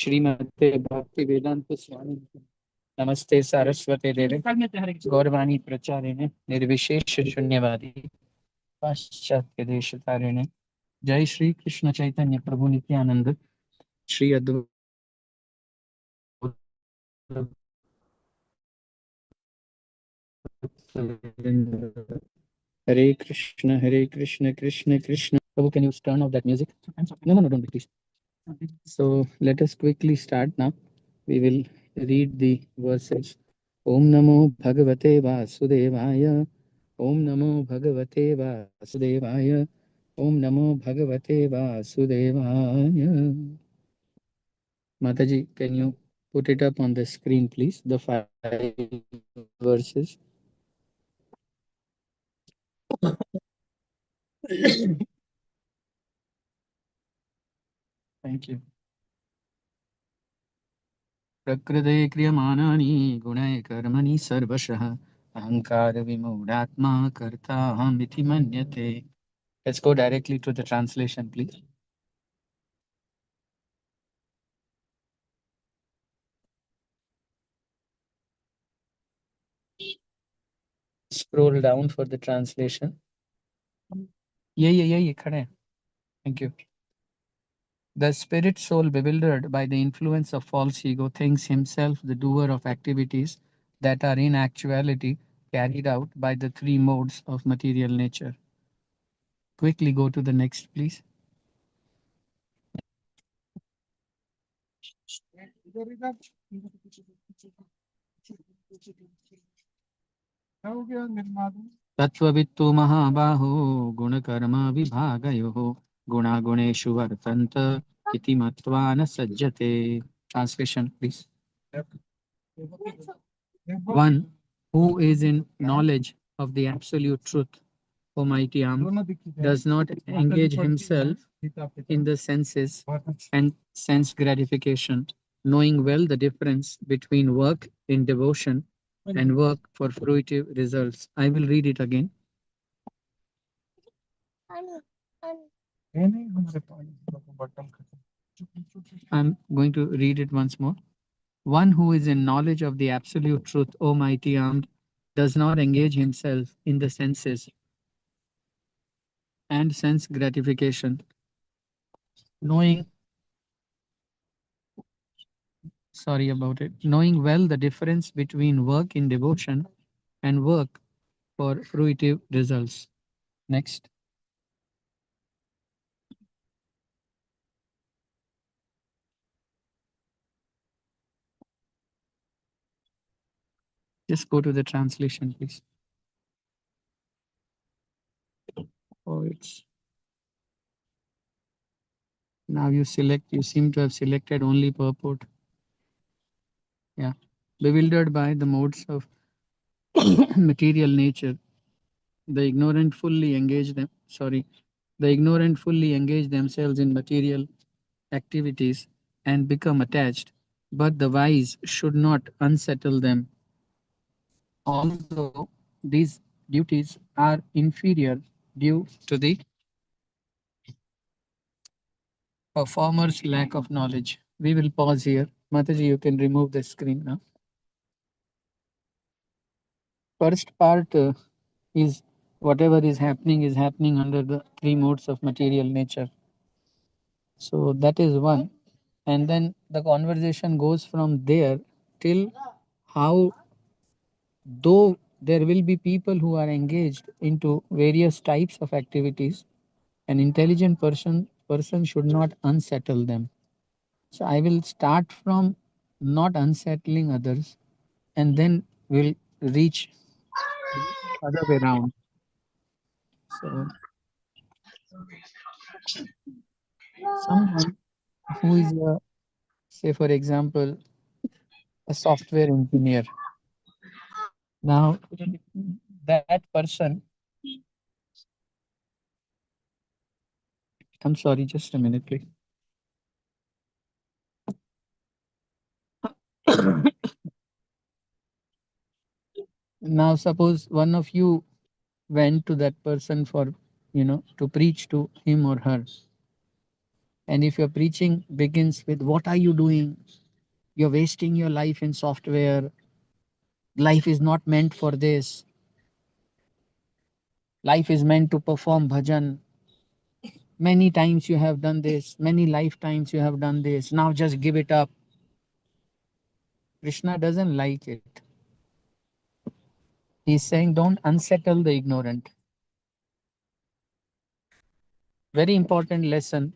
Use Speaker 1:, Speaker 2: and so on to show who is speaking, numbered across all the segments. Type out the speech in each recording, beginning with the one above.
Speaker 1: Shrimate Bhakti Vedanta Swami Namaste Saraswate Deve Gaurvani Pracharine Nirvishesha Shunyavadi Paschatya Deshatarine Jai Shri Krishna Chaitanya Prabhu Nityananda Shri Advaita Hare Krishna, Krishna Krishna. Prabhu, can you turn off that music? No, don't please. So let us quickly start now. We will read the verses. Om Namo Bhagavate Vasudevaya. Om Namo Bhagavate Vasudevaya. Om Namo Bhagavate Vasudevaya. Mataji, can you put it up on the screen, please? The 5 verses. Thank you. प्रकृते क्रियमाणानि गुणैः कर्मणि सर्वशः अहंकार विमूढात्मा कर्ताहमिति मन्यते. Let's go directly to the translation, please. Scroll down for the translation. Yeah, khade hain. Thank you. The spirit soul, bewildered by the influence of false ego, thinks himself the doer of activities that are in actuality carried out by the three modes of material nature. Quickly go to the next, please. तत्त्ववित्तु महाबाहो गुणकर्म विभागयोः गुणागुणेषु वर्तन्त इति मत्वा न सज्जते. Translation, please. One who is in knowledge of the absolute truth, Almighty Am, does not engage himself in the senses and sense gratification, knowing well the difference between work in devotion and work for fruitive results. I will read it again. I'm going to read it once more. One who is in knowledge of the absolute truth, O mighty armed, does not engage himself in the senses and sense gratification, knowing knowing well the difference between work in devotion and work for fruitive results. Next. Just go to the translation, please. Oh, it's now you seem to have selected only purport. Yeah. Bewildered by the modes of material nature, the ignorant fully engage themselves in material activities and become attached, but the wise should not unsettle them. Although these duties are inferior due to the performer's lack of knowledge. We will pause here. Mataji, you can remove the screen now. First part is whatever is happening under the three modes of material nature. So that is one. And then the conversation goes from there till how, though there will be people who are engaged into various types of activities, an intelligent person should not unsettle them. So I will start from not unsettling others, and then we'll reach the other way around. So someone who is say for example a software engineer. Now that person, I'm sorry, just a minute, please. Now suppose one of you went to that person for to preach to him or her, And if your preaching begins with, "What are you doing? You're wasting your life in software. Life is not meant for this. Life is meant to perform bhajan. Many times you have done this, many lifetimes you have done this. Now just give it up." Krishna doesn't like it. He's saying, don't unsettle the ignorant. Very important lesson,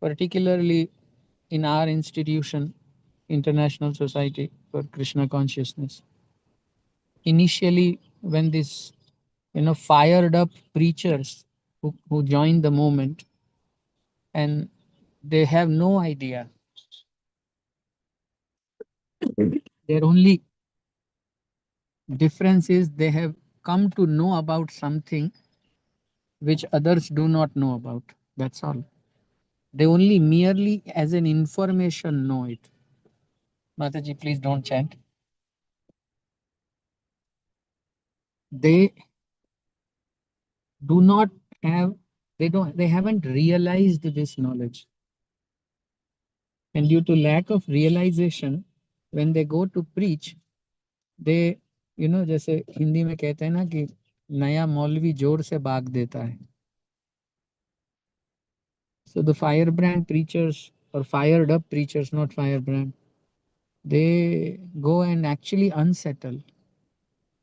Speaker 1: particularly in our institution, International Society for Krishna Consciousness. Initially, when this fired up preachers who join the movement, and they have no idea. Their only difference is they have come to know about something which others do not know about. That's all. They only merely as an information know it. Mataji, please don't chant. They do not have, they haven't realized this knowledge. And due to lack of realization, when they go to preach, they, जैसे हिंदी में कहते हैं ना कि नया मौलवी जोर से भाग देता है. So the firebrand preachers, or fired up preachers, not firebrand, they go and actually unsettle.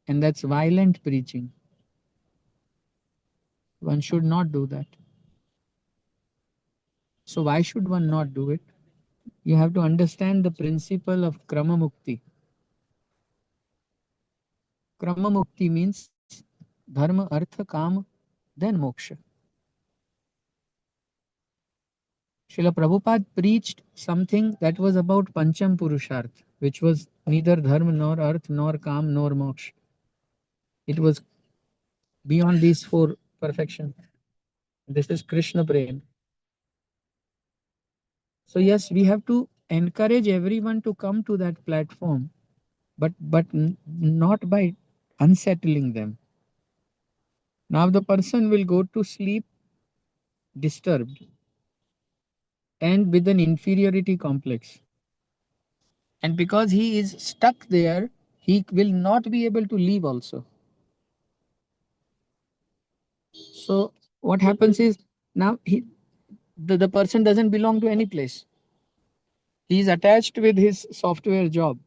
Speaker 1: And that's violent preaching. One should not do that. So why should one not do it? You have to understand the principle of Krama Mukti. Krama Mukti means Dharma, Artha, Kam, then Moksha. Srila Prabhupada preached something that was about Pancham Purusharth, which was neither Dharma nor Arth nor Kam nor Moksha. It was beyond these four perfections. This is Krishna Prem. So yes, we have to encourage everyone to come to that platform, but not by unsettling them. Now the person will go to sleep disturbed and with an inferiority complex. And because he is stuck there, he will not be able to leave also. So what happens is, now the person doesn't belong to any place. He is attached with his software job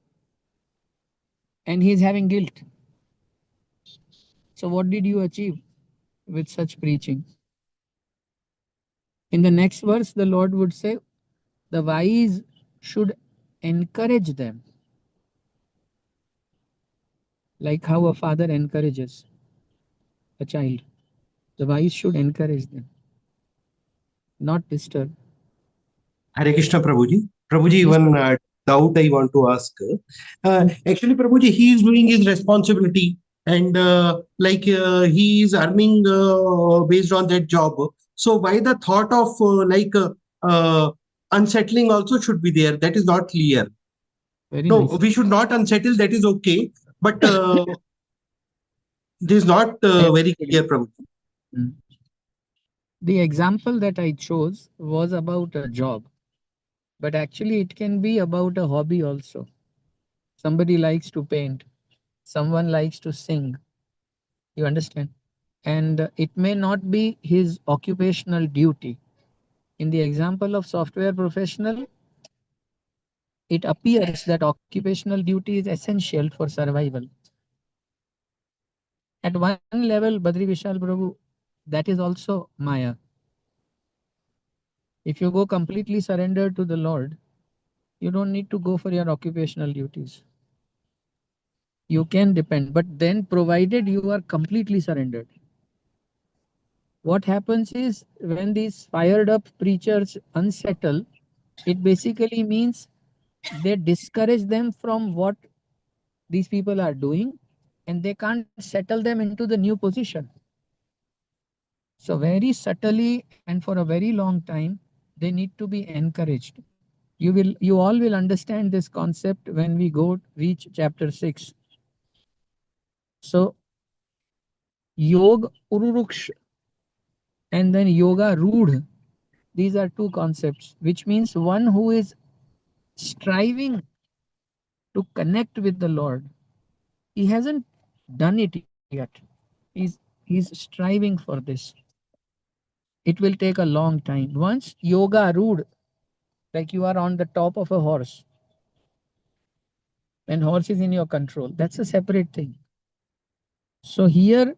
Speaker 1: and he is having guilt. So what did you achieve with such preaching? In the next verse, the Lord would say, the wise should encourage them, like how a father encourages a child. The wise should encourage them, not disturb.
Speaker 2: Hare Krishna, Prabhuji. Prabhuji,
Speaker 1: Yes,
Speaker 2: one
Speaker 1: Prabhu.
Speaker 2: doubt I want to ask. Actually, Prabhuji, he is doing his responsibility, and he is earning based on that job. So why the thought of uh, unsettling also should be there? That is not clear.
Speaker 1: Very
Speaker 2: No,
Speaker 1: nice.
Speaker 2: we should not unsettle. That is okay, but this is not
Speaker 1: I
Speaker 2: very
Speaker 1: understood
Speaker 2: clear,
Speaker 1: you.
Speaker 2: Prabhuji.
Speaker 1: Mm. The example that I chose was about a job, but actually it can be about a hobby also. Somebody likes to paint, someone likes to sing. You understand? And it may not be his occupational duty. In the example of software professional, it appears that occupational duty is essential for survival. At one level, Badri Vishal Prabhu, that is also Maya. If you go completely surrendered to the Lord, you don't need to go for your occupational duties. You can depend, but then provided you are completely surrendered. What happens is when these fired up preachers unsettle, it basically means they discourage them from what these people are doing and they can't settle them into the new position. So very subtly and for a very long time, they need to be encouraged. You all will understand this concept when we go reach chapter 6. So Yog Ururuksh and then Yoga Rudh. These are two concepts, which means one who is striving to connect with the Lord. He hasn't done it yet. He's striving for this. It will take a long time. Once yoga rude, like you are on the top of a horse and horse is in your control, that's a separate thing. So here,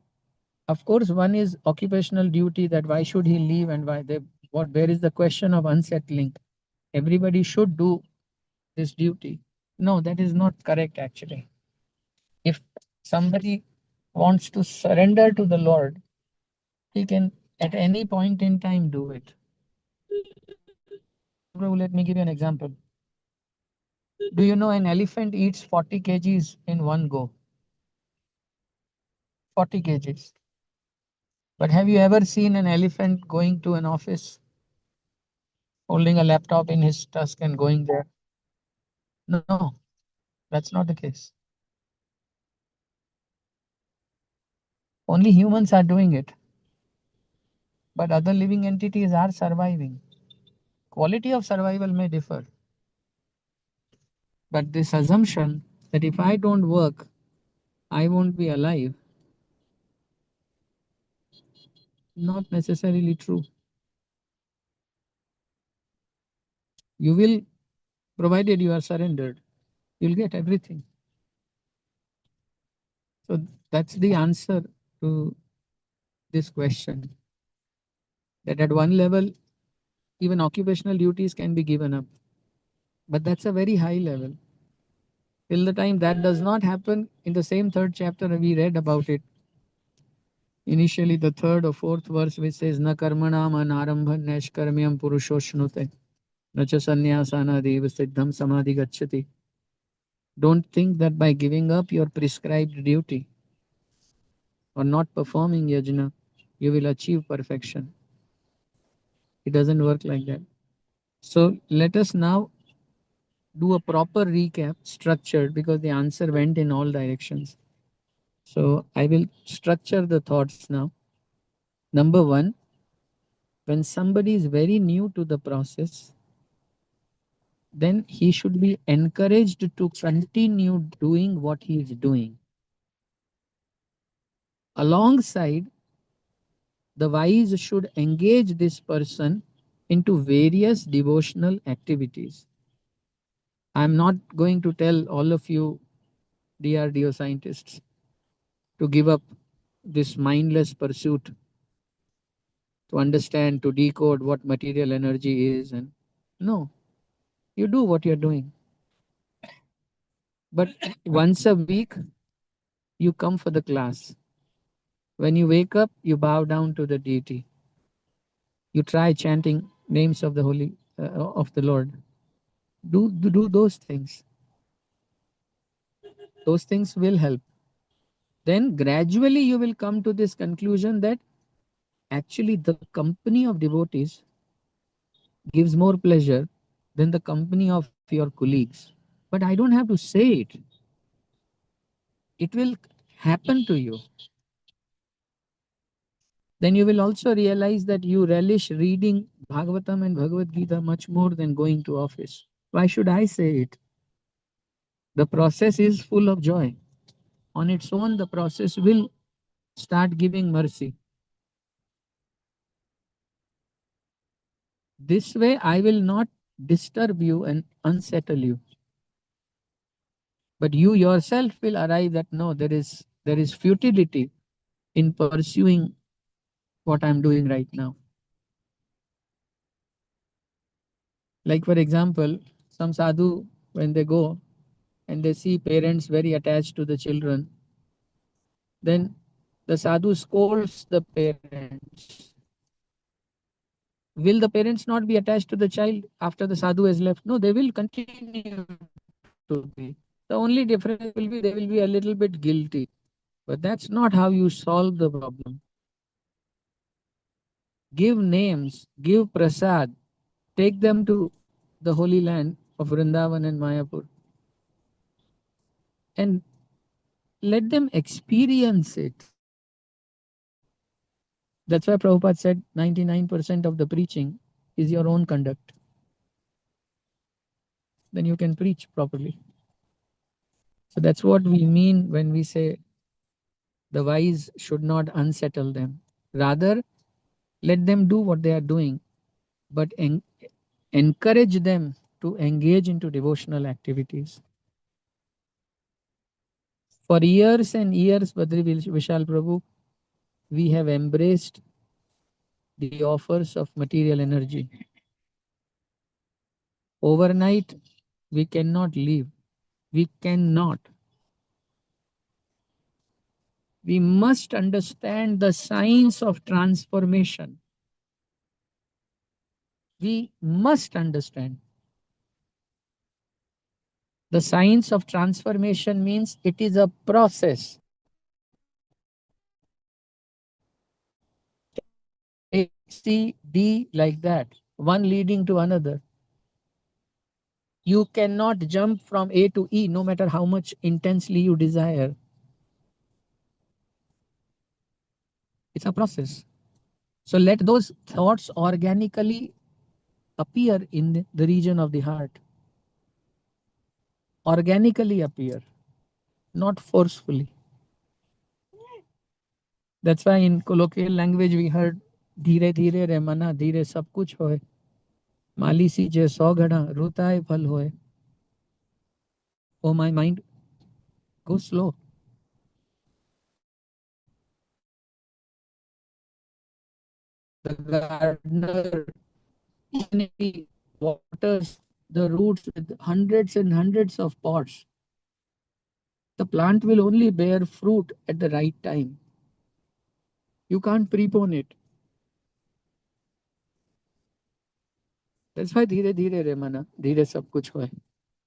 Speaker 1: of course, one is occupational duty, that why should he leave and why they, what, where is the question of unsettling? Everybody should do this duty. No, that is not correct actually. If somebody wants to surrender to the Lord, he can at any point in time do it. Prabhu, let me give you an example. Do you know an elephant eats 40 kgs in one go? 40 kgs. But have you ever seen an elephant going to an office, holding a laptop in his tusk and going there? No, that's not the case. Only humans are doing it, but other living entities are surviving. Quality of survival may differ, but this assumption that if I don't work, I won't be alive, not necessarily true. You will, provided you are surrendered, you'll get everything. So that's the answer to this question. That at one level, even occupational duties can be given up, but that's a very high level. Till the time that does not happen, in the same third chapter, we read about it. Initially, the third or fourth verse, which says, Na karmanam anarambhan neshkarmyam purushoshnute, na cha sannyasana deva siddham samadhi gacchati. Don't think that by giving up your prescribed duty or not performing yajna, you will achieve perfection. It doesn't work like that. So let us now do a proper recap, structured, because the answer went in all directions. So I will structure the thoughts now. Number one, when somebody is very new to the process, then he should be encouraged to continue doing what he is doing. Alongside, the wise should engage this person into various devotional activities. I'm not going to tell all of you DRDO scientists to give up this mindless pursuit to understand, to decode what material energy is. And no, you do what you're doing. But once a week, you come for the class. When you wake up, you bow down to the deity. You try chanting names of the holy of the Lord. Do those things. Those things will help. Then gradually you will come to this conclusion that actually the company of devotees gives more pleasure than the company of your colleagues. But I don't have to say it. It will happen to you. Then you will also realize that you relish reading Bhagavatam and Bhagavad Gita much more than going to office. Why should I say it? The process is full of joy. On its own, the process will start giving mercy. This way, I will not disturb you and unsettle you. But you yourself will arrive that no, there is futility in pursuing what I'm doing right now. Like for example, some sadhu, when they go and they see parents very attached to the children, then the sadhu scolds the parents. Will the parents not be attached to the child after the sadhu has left? No, they will continue to be. The only difference will be they will be a little bit guilty. But that's not how you solve the problem. Give names, give prasad, take them to the holy land of Vrindavan and Mayapur, and let them experience it. That's why Prabhupada said 99% of the preaching is your own conduct. Then you can preach properly. So that's what we mean when we say the wise should not unsettle them. Rather, let them do what they are doing, but encourage them to engage into devotional activities. For years and years, Badri Vishal Prabhu, we have embraced the offers of material energy. Overnight, we cannot leave. We cannot. We must understand the science of transformation. We must understand. The science of transformation means it is a process. A, C, D, like that, one leading to another. You cannot jump from A to E no matter how much intensely you desire. It's a process. So let those thoughts organically appear in the region of the heart. Organically appear, not forcefully. That's why in colloquial language we heard धीरे धीरे रे मना धीरे सब कुछ होए माली सी जे 100 घड़ा रुताए फल होए. Oh, my mind, go slow. The gardener, even if he waters the roots with hundreds and hundreds of pots, the plant will only bear fruit at the right time. You can't prepone it. That's why धीरे धीरे रे मना धीरे सब कुछ होए,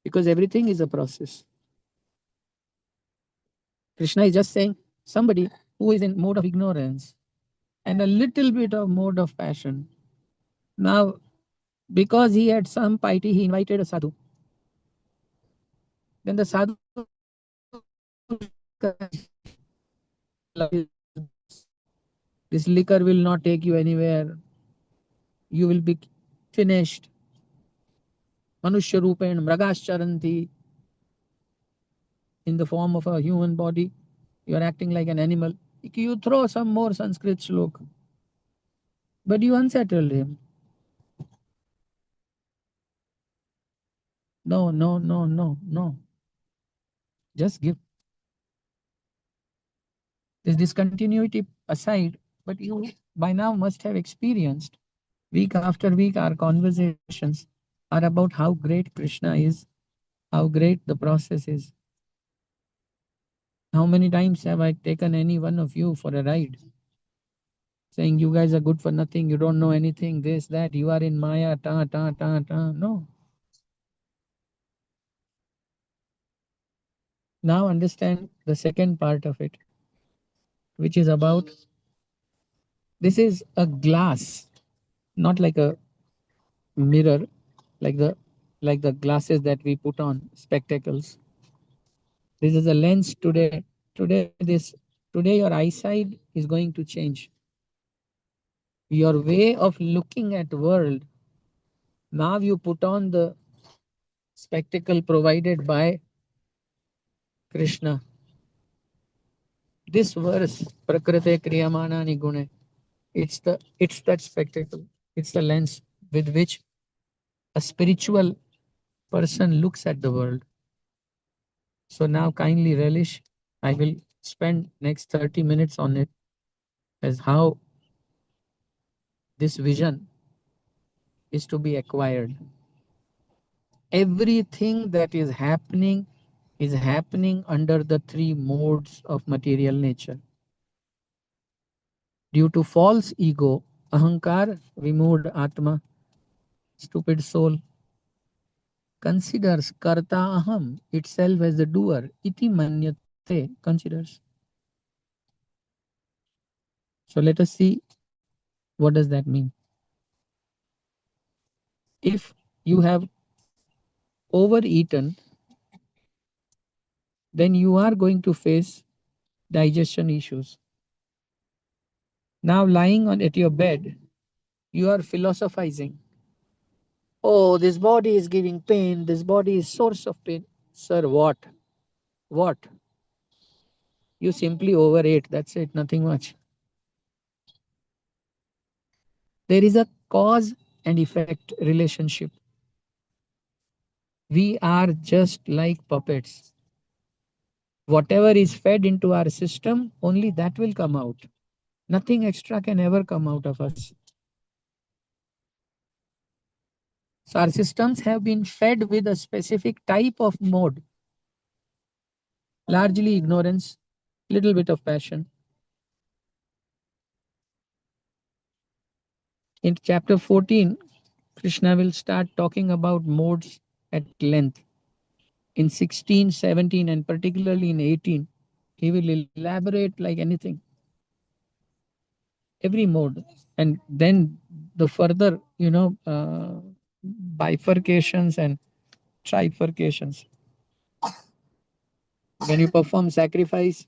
Speaker 1: because everything is a process. Krishna is just saying somebody who is in mode of ignorance and a little bit of mode of passion. Now, because he had some piety, he invited a sadhu. Then the sadhu, this liquor will not take you anywhere. You will be finished. Manushya Rupen, Mragascharanti, in the form of a human body. You are acting like an animal. You throw some more Sanskrit slok. But you unsettled him. No, no, no, no, no. Just give. This discontinuity aside, but you by now must have experienced week after week our conversations are about how great Krishna is, how great the process is. How many times have I taken any one of you for a ride? Saying you guys are good for nothing, you don't know anything, this, that, you are in Maya, ta, ta, ta, ta. No. Now understand the second part of it, which is about this is a glass, not like a mirror, like the glasses that we put on, spectacles. This is a lens today. Today your eyesight is going to change. Your way of looking at world. Now you put on the spectacle provided by Krishna. This verse, Prakrite Kriyamanani Gune, it's that spectacle. It's the lens with which a spiritual person looks at the world. So now kindly relish. I will spend next 30 minutes on it as how this vision is to be acquired. Everything that is happening under the three modes of material nature. Due to false ego, ahankar, removed atma, stupid soul, considers karta aham itself as the doer, iti manyate, considers. So let us see what does that mean. If you have overeaten, then you are going to face digestion issues. Now lying on at your bed, you are philosophizing. Oh, this body is giving pain, this body is source of pain. Sir, what you simply overate, that's it, nothing much. There is a cause and effect relationship. We are just like puppets. Whatever is fed into our system, only that will come out. Nothing extra can ever come out of us. So our systems have been fed with a specific type of mode, largely ignorance, little bit of passion. In chapter 14, Krishna will start talking about modes at length. In 16, 17, and particularly in 18, he will elaborate like anything, every mode. And then the further, bifurcations and trifurcations. When you perform sacrifice,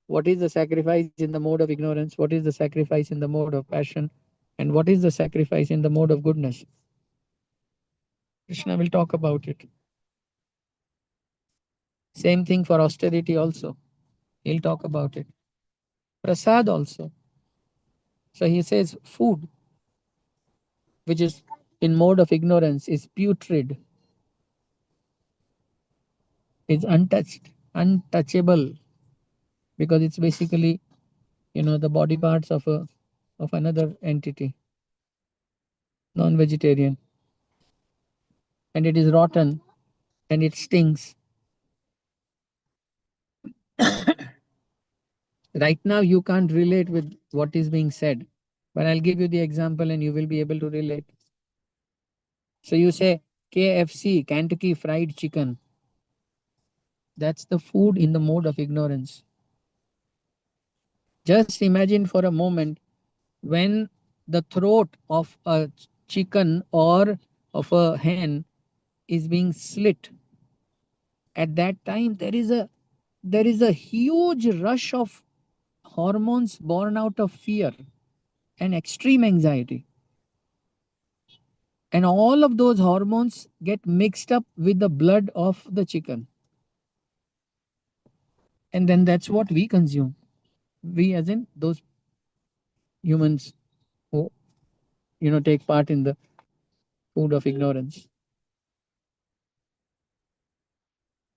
Speaker 1: what is the sacrifice in the mode of ignorance? What is the sacrifice in the mode of passion? And what is the sacrifice in the mode of goodness? Krishna will talk about it. Same thing for austerity also. He'll talk about it. Prasad also. So he says food, which is in mode of ignorance, is putrid, is untouched, untouchable, because it's basically, the body parts of another entity, non-vegetarian, and it is rotten and it stings. Right now, you can't relate with what is being said, but I'll give you the example and you will be able to relate. So you say KFC, Kentucky Fried Chicken. That's the food in the mode of ignorance. Just imagine for a moment when the throat of a chicken or of a hen is being slit. At that time, there is a huge rush of hormones born out of fear and extreme anxiety. And all of those hormones get mixed up with the blood of the chicken. And then that's what we consume. We, as in those humans who, take part in the food of ignorance.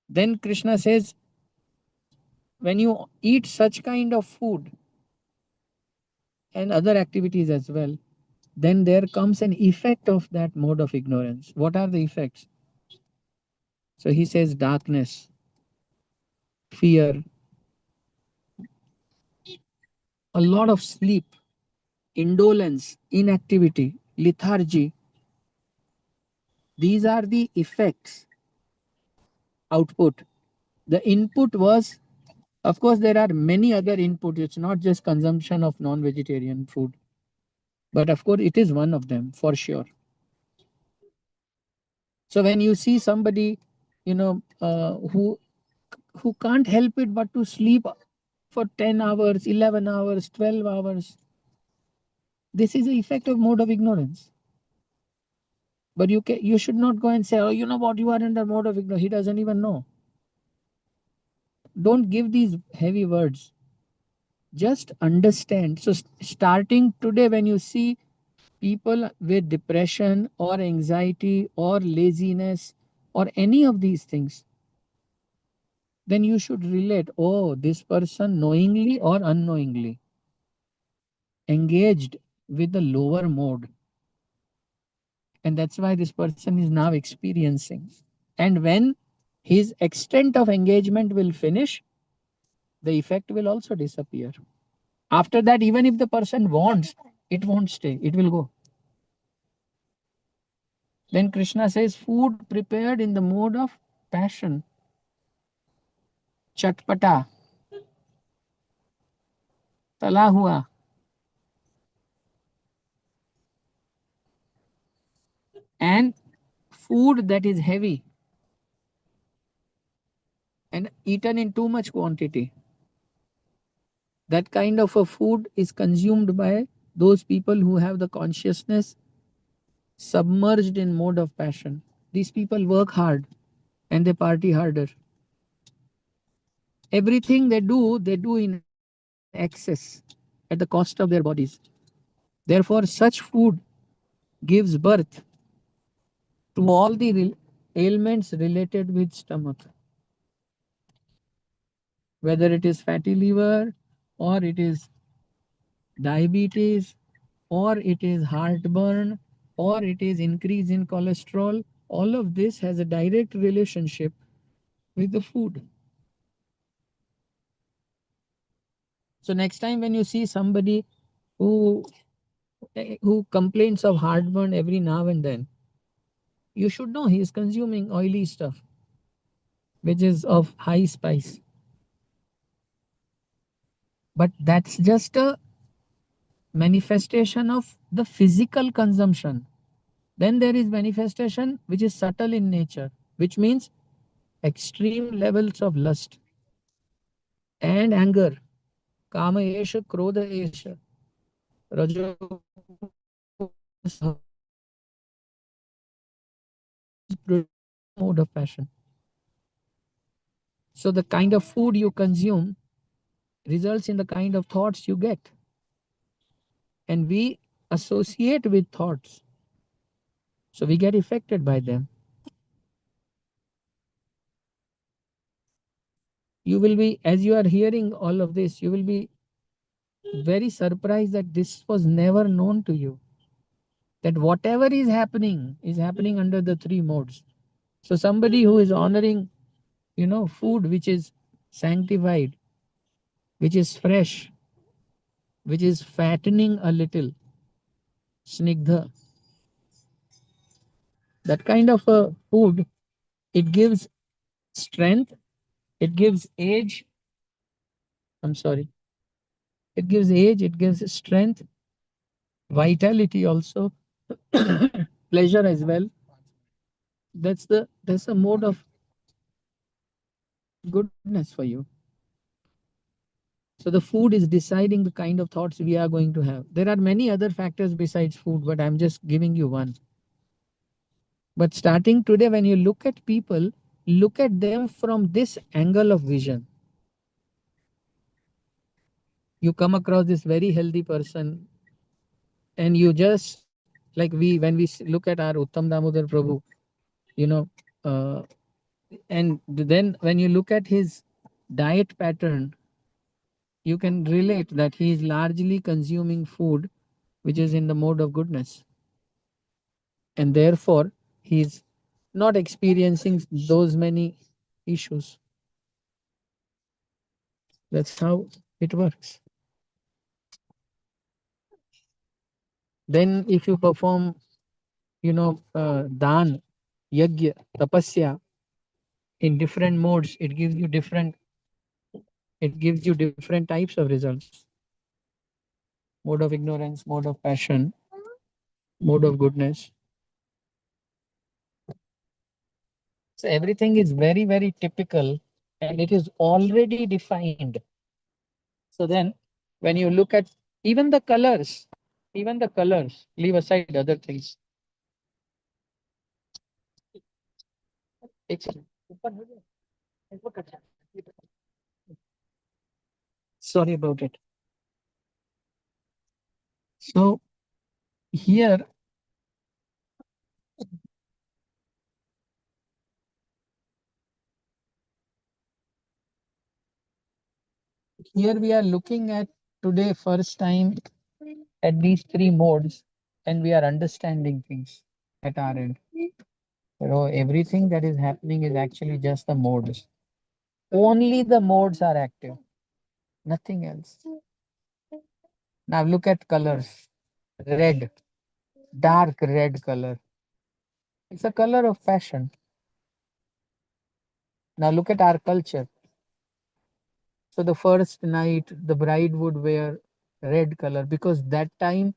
Speaker 1: Then Krishna says, when you eat such kind of food and other activities as well, then there comes an effect of that mode of ignorance. What are the effects? So he says darkness, fear, a lot of sleep, indolence, inactivity, lethargy. These are the effects, output. The input was, of course, there are many other inputs. It's not just consumption of non vegetarian food, but of course, it is one of them for sure. So when you see somebody, who can't help it but to sleep for 10 hours, 11 hours, 12 hours, this is the effect of mode of ignorance. But you should not go and say, oh, you know what, you are in the mode of ignorance. He doesn't even know. Don't give these heavy words. Just understand. So starting today, when you see people with depression or anxiety or laziness or any of these things, then you should relate, oh, this person knowingly or unknowingly engaged with the lower mode. And that's why this person is now experiencing. And when his extent of engagement will finish, the effect will also disappear. After that, even if the person wants, it won't stay, it will go. Then Krishna says food prepared in the mode of passion, chatpata, tala hua, and food that is heavy and eaten in too much quantity. That kind of a food is consumed by those people who have the consciousness submerged in mode of passion. These people work hard and they party harder. Everything they do in excess at the cost of their bodies. Therefore, such food gives birth to all the ailments related with stomach, whether it is fatty liver or it is diabetes or it is heartburn or it is increase in cholesterol. All of this has a direct relationship with the food. So next time when you see somebody who who complains of heartburn every now and then, you should know he is consuming oily stuff, which is of high spice. But that's just a manifestation of the physical consumption. Then there is manifestation which is subtle in nature, which means extreme levels of lust and anger. Kama esha, krodha esha, rajo mode of passion. So the kind of food you consume results in the kind of thoughts you get. And we associate with thoughts. So we get affected by them. You will be, as you are hearing all of this, you will be very surprised that this was never known to you. That whatever is happening under the three modes. So somebody who is honoring, food which is sanctified, which is fresh, which is fattening a little, snigdha, that kind of a food, it gives strength, it gives age. I'm sorry, it gives age, it gives strength, vitality also, pleasure as well. That's a mode of goodness for you. So the food is deciding the kind of thoughts we are going to have. There are many other factors besides food, but I'm just giving you one. But starting today, when you look at people, look at them from this angle of vision. You come across this very healthy person, and you just like when we look at our Uttam Damodar Prabhu, you know, uh, and then when you look at his diet pattern, you can relate that he is largely consuming food which is in the mode of goodness, and therefore he is not experiencing those many issues. That's how it works. Then if you perform, dan, yajna, tapasya in different modes, it gives you different types of results. Mode of ignorance, mode of passion, mode of goodness. So everything is very, very typical and it is already defined. So then when you look at even the colors, leave aside other things. It's sorry about it. So here, here we are looking at today first time at these three modes, and we are understanding things at our end. Everything that is happening is actually just the modes. Only the modes are active, nothing else. Now look at colors. Red, dark red color. It's a color of passion. Now look at our culture. So the first night, the bride would wear red color because that time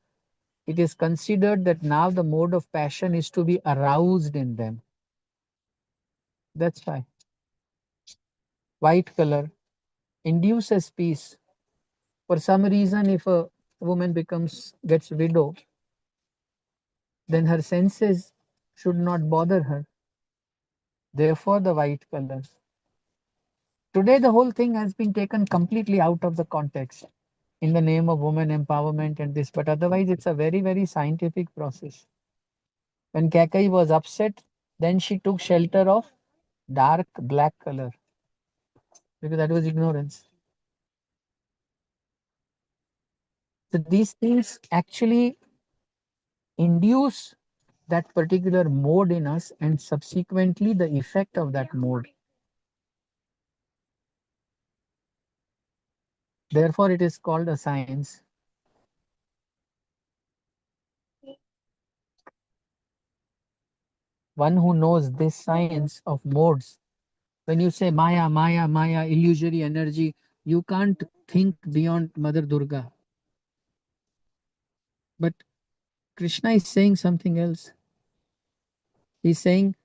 Speaker 1: it is considered that now the mode of passion is to be aroused in them. That's why. White color induces peace. For some reason, if a woman gets widow, then her senses should not bother her. Therefore, the white colors. Today, the whole thing has been taken completely out of the context in the name of women empowerment and this, but otherwise, it's a very, very scientific process. When Kakai was upset, then she took shelter of dark black color because that was ignorance. So, these things actually induce that particular mode in us and subsequently the effect of that mode. Therefore, it is called a science. One who knows this science of modes. When you say Maya, Maya, Maya, illusory energy, you can't think beyond Mother Durga. But Krishna is saying something else. He's saying,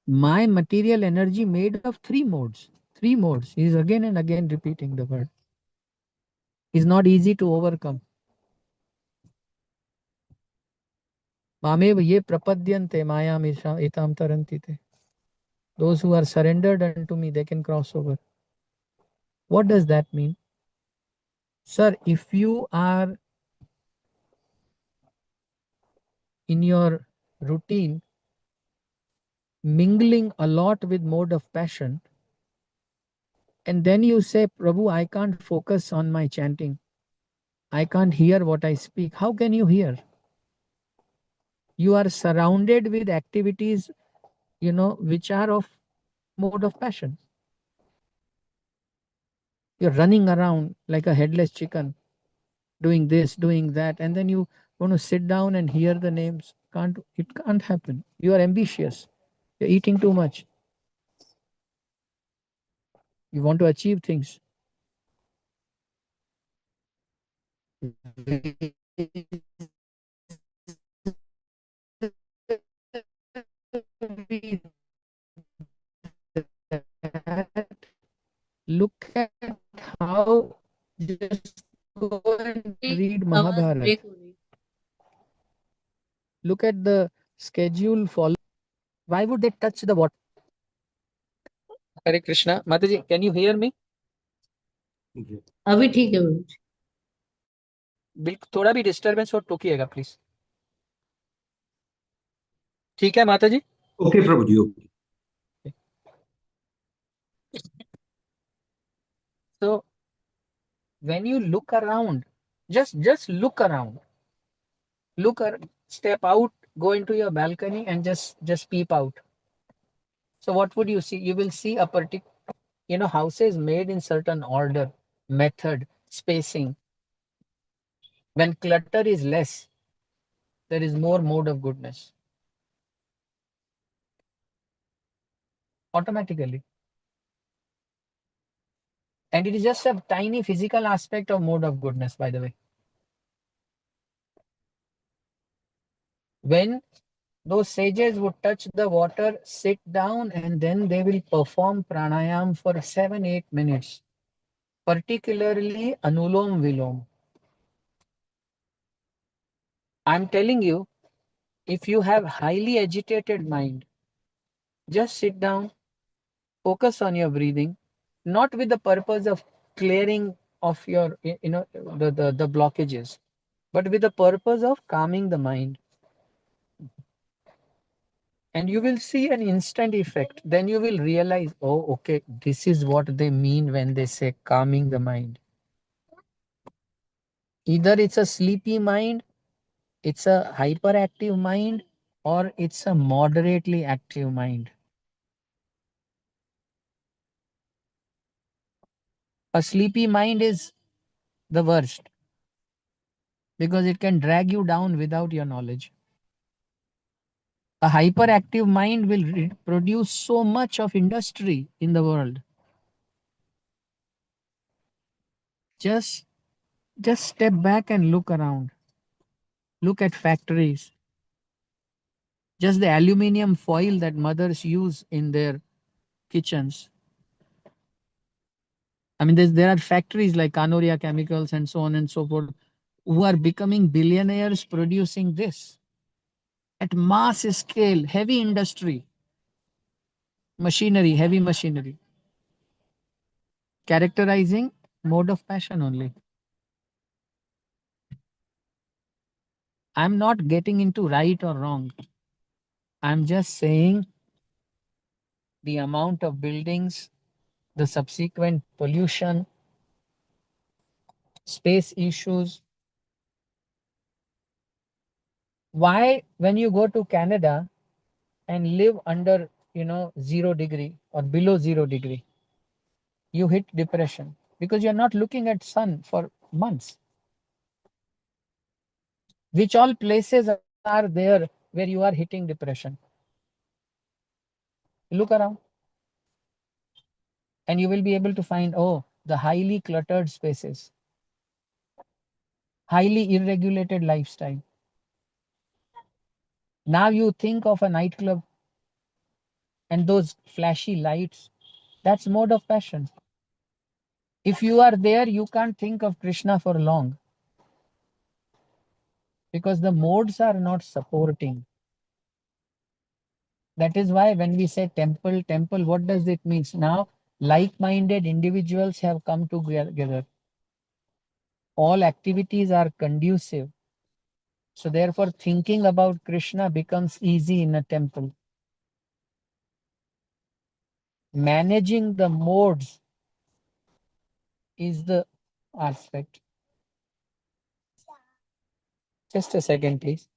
Speaker 1: my material energy made of three modes. Three modes. He's again and again repeating the word. Is not easy to overcome. Mamev ye prapadyante mayam itam tarantite. Those who are surrendered unto me, they can cross over. What does that mean? Sir, if you are in your routine mingling a lot with mode of passion, and then you say, Prabhu, I can't focus on my chanting. I can't hear what I speak. How can you hear? You are surrounded with activities, which are of mode of passion. You're running around like a headless chicken, doing this, doing that, and then you want to sit down and hear the names. It can't happen. You are ambitious. You're eating too much. You want to achieve things. Look at how, just go and read Mahabharata. Look at the schedule follow. Why would they touch the water? Hare Krishna. Mataji, can you hear me?
Speaker 3: अभी ठीक है प्रभु।
Speaker 1: थोड़ा भी disturbance हो टोकिएगा please. ठीक है माताजी?
Speaker 2: Okay, Prabhuji. Okay.
Speaker 1: So when you look around, just look around. Step out, go into your balcony and just peep out. So what would you see? You will see a particular, houses made in certain order, method, spacing. When clutter is less, there is more mode of goodness. Automatically. And it is just a tiny physical aspect of mode of goodness, by the way. When those sages would touch the water, sit down, and then they will perform pranayam for 7-8 minutes, particularly Anulom Vilom. I'm telling you, if you have highly agitated mind, just sit down, focus on your breathing, not with the purpose of clearing of your, the blockages, but with the purpose of calming the mind. And you will see an instant effect. Then you will realize, oh, okay, this is what they mean when they say calming the mind. Either it's a sleepy mind, it's a hyperactive mind, or it's a moderately active mind. A sleepy mind is the worst because it can drag you down without your knowledge. A hyperactive mind will produce so much of industry in the world. Just step back and look around. Look at factories. Just the aluminium foil that mothers use in their kitchens. I mean, there are factories like Kanoria Chemicals and so on and so forth who are becoming billionaires producing this. at mass scale, heavy industry, machinery, heavy machinery, characterizing mode of passion only. I'm not getting into right or wrong. I'm just saying the amount of buildings, the subsequent pollution, space issues. Why, when you go to Canada and live under, 0 degree or below 0 degree, you hit depression because you're not looking at sun for months. Which all places are there where you are hitting depression? Look around and you will be able to find, oh, the highly cluttered spaces, highly irregulated lifestyle. Now you think of a nightclub and those flashy lights, that's mode of passion. If you are there, you can't think of Krishna for long because the modes are not supporting. That is why when we say temple, temple, what does it mean? Now, like-minded individuals have come together. All activities are conducive. So therefore, thinking about Krishna becomes easy in a temple. Managing the modes is the aspect. Just a second, please.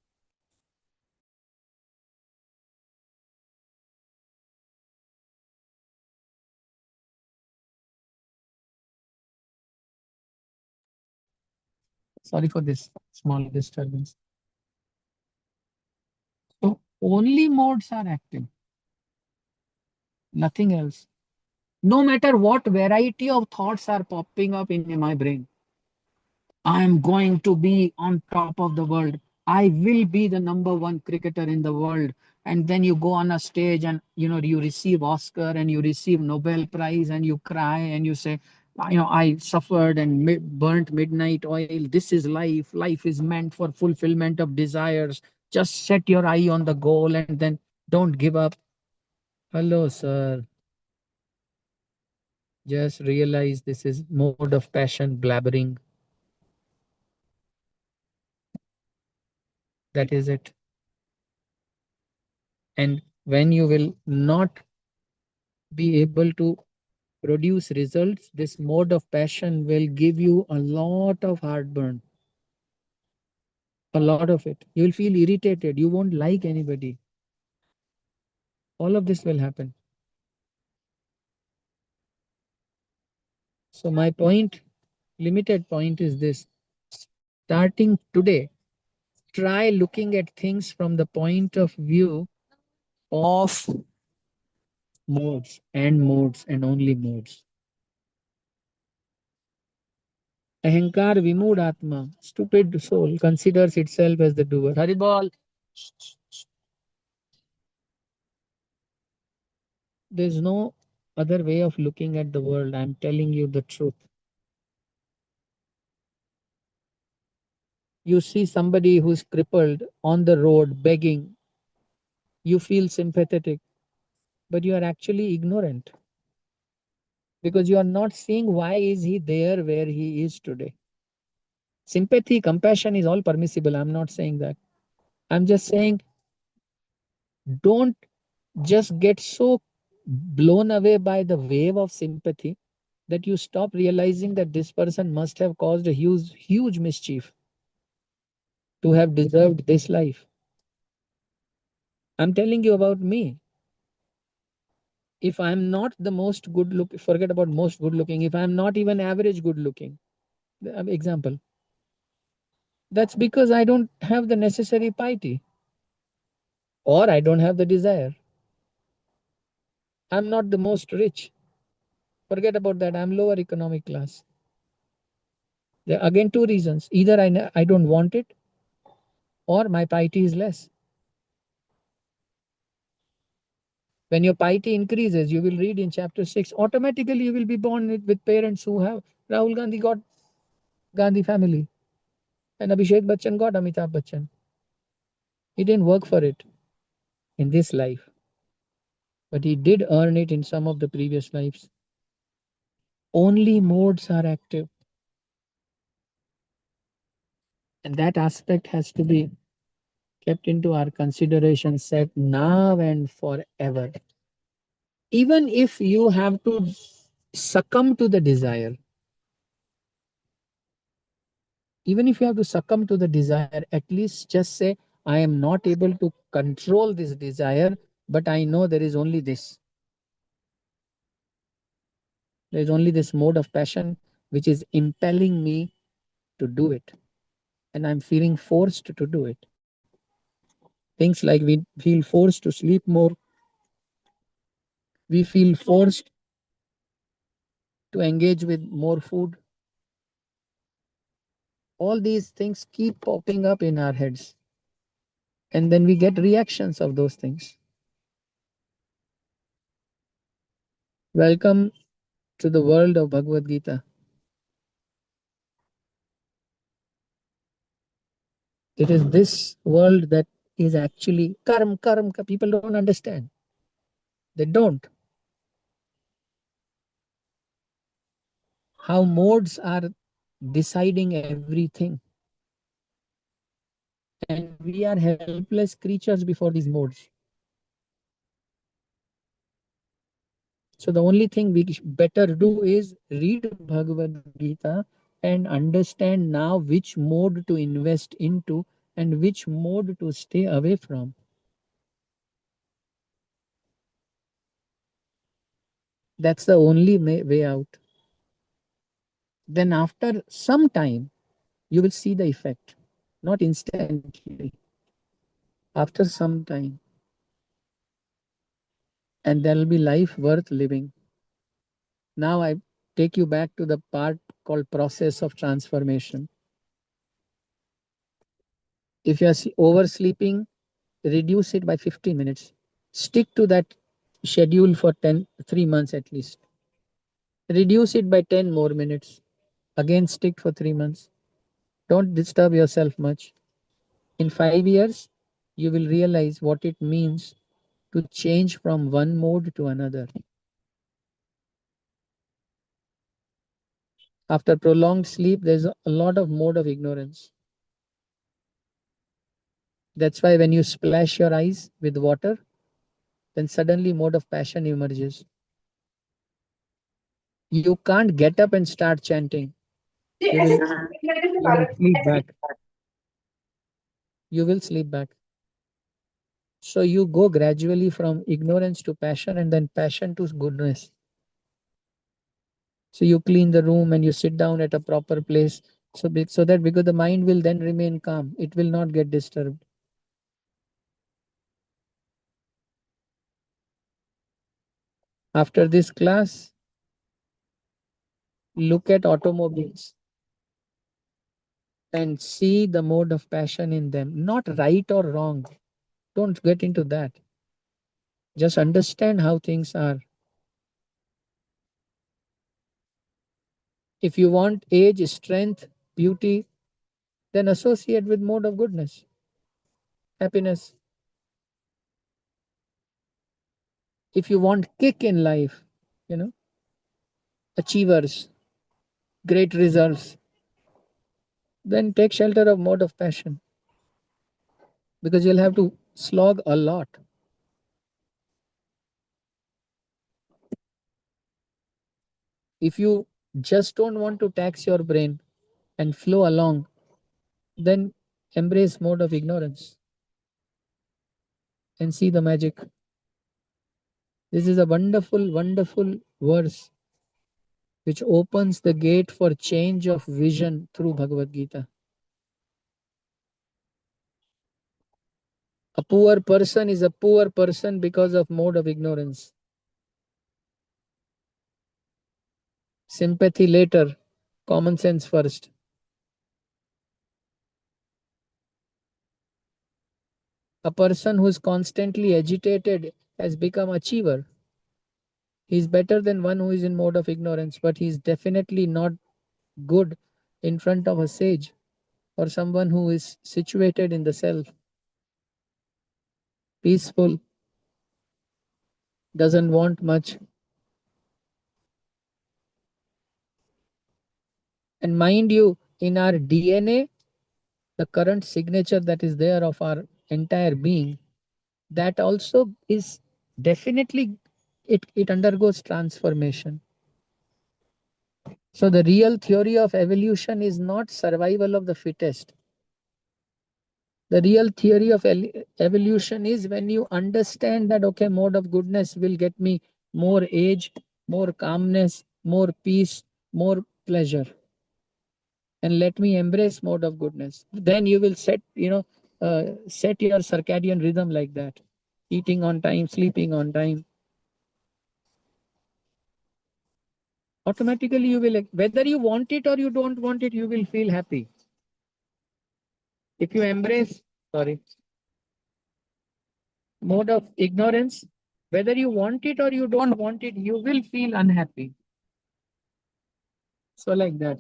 Speaker 1: Sorry for this small disturbance. So only modes are active, nothing else. No matter what variety of thoughts are popping up in my brain, I am going to be on top of the world. I will be the number one cricketer in the world. And then you go on a stage and you receive Oscar and you receive Nobel Prize and you cry and you say, I suffered and burnt midnight oil. This is life. Life is meant for fulfillment of desires. Just set your eye on the goal and then don't give up. Hello, sir. Just realize this is mode of passion blabbering. That is it. And when you will not be able to produce results, this mode of passion will give you a lot of heartburn, a lot of it. You will feel irritated. You won't like anybody. All of this will happen. So, my point, limited point, is this: starting today, try looking at things from the point of view of modes and only modes. Ahankar Vimud Atma, stupid soul, considers itself as the doer. Haribol. There's no other way of looking at the world. I'm telling you the truth. You see somebody who's crippled on the road begging, you feel sympathetic, but you are actually ignorant because you are not seeing why is he there where he is today. Sympathy, compassion is all permissible. I'm not saying that. I'm just saying don't just get so blown away by the wave of sympathy that you stop realizing that this person must have caused a huge mischief to have deserved this life. I'm telling you about me. If I'm not the most good look, forget about most good looking. If I'm not even average good looking, example, that's because I don't have the necessary piety or I don't have the desire. I'm not the most rich. Forget about that. I'm lower economic class. There are again two reasons. Either I don't want it or my piety is less. When your piety increases, you will read in chapter 6, automatically you will be born with parents who have. Rahul Gandhi got Gandhi family and Abhishek Bachchan got Amitabh Bachchan. He didn't work for it in this life, but he did earn it in some of the previous lives. Only modes are active, and that aspect has to be kept into our consideration set now and forever. Even if you have to succumb to the desire, even if you have to succumb to the desire, at least just say, I am not able to control this desire, but I know there is only this. There is only this mode of passion which is impelling me to do it. And I'm feeling forced to do it. Things like we feel forced to sleep more, we feel forced to engage with more food. All these things keep popping up in our heads. And then we get reactions of those things. Welcome to the world of Bhagavad Gita. It is this world that is actually karm. People don't understand. They don't. How modes are deciding everything. And we are helpless creatures before these modes. So the only thing we better do is read Bhagavad Gita and understand now which mode to invest into and which mode to stay away from. That's the only way out. Then after some time, you will see the effect, not instantly, after some time. And there will be life worth living. Now I take you back to the part called process of transformation. If you are oversleeping, reduce it by 15 minutes. Stick to that schedule for 3 months at least. Reduce it by 10 more minutes. Again, stick for 3 months. Don't disturb yourself much. In 5 years, you will realize what it means to change from one mode to another. After prolonged sleep, there's a lot of mode of ignorance. That's why when you splash your eyes with water, then suddenly mode of passion emerges. You can't get up and start chanting. You will sleep back. You will sleep back. So you go gradually from ignorance to passion and then passion to goodness. So you clean the room and you sit down at a proper place. So that because the mind will then remain calm, it will not get disturbed. After this class, look at automobiles and see the mode of passion in them. Not right or wrong. Don't get into that. Just understand how things are. If you want age, strength, beauty, then associate with mode of goodness, happiness. If you want kick in life, you know, achievers, great results, then take shelter of mode of passion because you'll have to slog a lot. If you just don't want to tax your brain and flow along, then embrace mode of ignorance and see the magic. This is a wonderful verse which opens the gate for change of vision through Bhagavad Gita. A poor person is a poor person because of mode of ignorance. Sympathy later, common sense first. A person who is constantly agitated has become achiever. He is better than one who is in mode of ignorance, but he is definitely not good in front of a sage or someone who is situated in the self. peaceful, doesn't want much. And mind you, in our DNA, the current signature that is there of our entire being, that also is definitely, it undergoes transformation. So the real theory of evolution is not survival of the fittest. The real theory of evolution is when you understand that, okay, mode of goodness will get me more age, more calmness, more peace, more pleasure. And let me embrace mode of goodness. Then you will set, set your circadian rhythm like that. Eating on time, sleeping on time. Automatically you will, whether you want it or you don't want it, you will feel happy. If you embrace, sorry, mode of ignorance, whether you want it or you don't want it, you will feel unhappy. So, like that,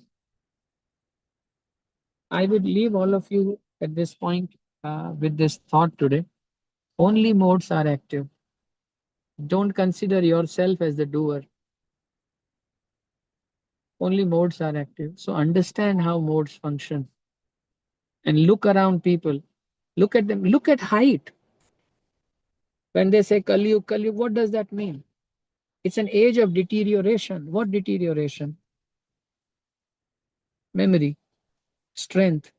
Speaker 1: I would leave all of you at this point with this thought today. Only modes are active. Don't consider yourself as the doer. Only modes are active. So, understand how modes function and look around people. Look at them. Look at height. When they say Kali Yuga, what does that mean? It's an age of deterioration. What deterioration? Memory, strength,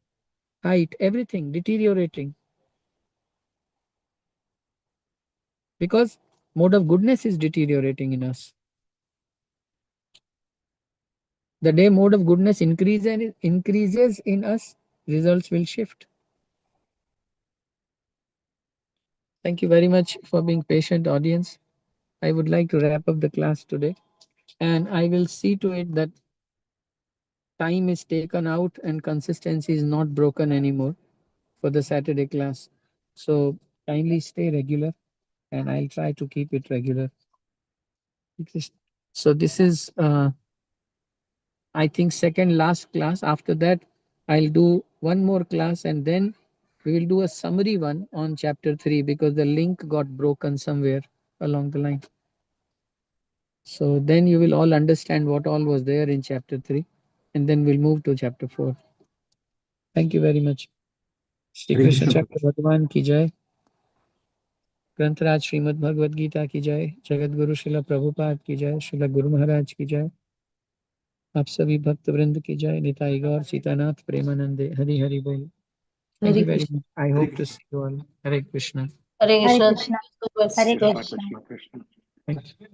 Speaker 1: height, everything deteriorating. Because mode of goodness is deteriorating in us. The day mode of goodness increases in us, results will shift. Thank you very much for being patient, audience. I would like to wrap up the class today, and I will see to it that time is taken out and consistency is not broken anymore for the Saturday class. So kindly stay regular, and I'll try to keep it regular. So this is, I think, second last class. After that, I'll do one more class, and then we will do a summary one on chapter 3 because the link got broken somewhere along the line. So then you will all understand what all was there in chapter 3, and then we'll move to chapter 4. Thank you very much. Shri
Speaker 2: Thank you
Speaker 1: Krishna
Speaker 2: so much.
Speaker 1: Chakra Bhagavan ki jai. ग्रंथराज Shrimad Bhagavad Gita की जय, जगत गुरु शिला प्रभुपाद की जय, शिला गुरु महाराज की जय, आप सभी भक्त वृंद की जय, निताई गौर सीतानाथ प्रेमानंदे, हरि हरि बोल. Thank
Speaker 3: Hare
Speaker 1: you very
Speaker 3: Krishna.
Speaker 1: much. I hope to see you all. Hare Krishna.
Speaker 3: Hare
Speaker 4: Hare
Speaker 3: Krishna.
Speaker 4: Krishna.
Speaker 3: Thank you so much.
Speaker 4: Hare
Speaker 3: Sir.
Speaker 4: Krishna.
Speaker 1: Thank you.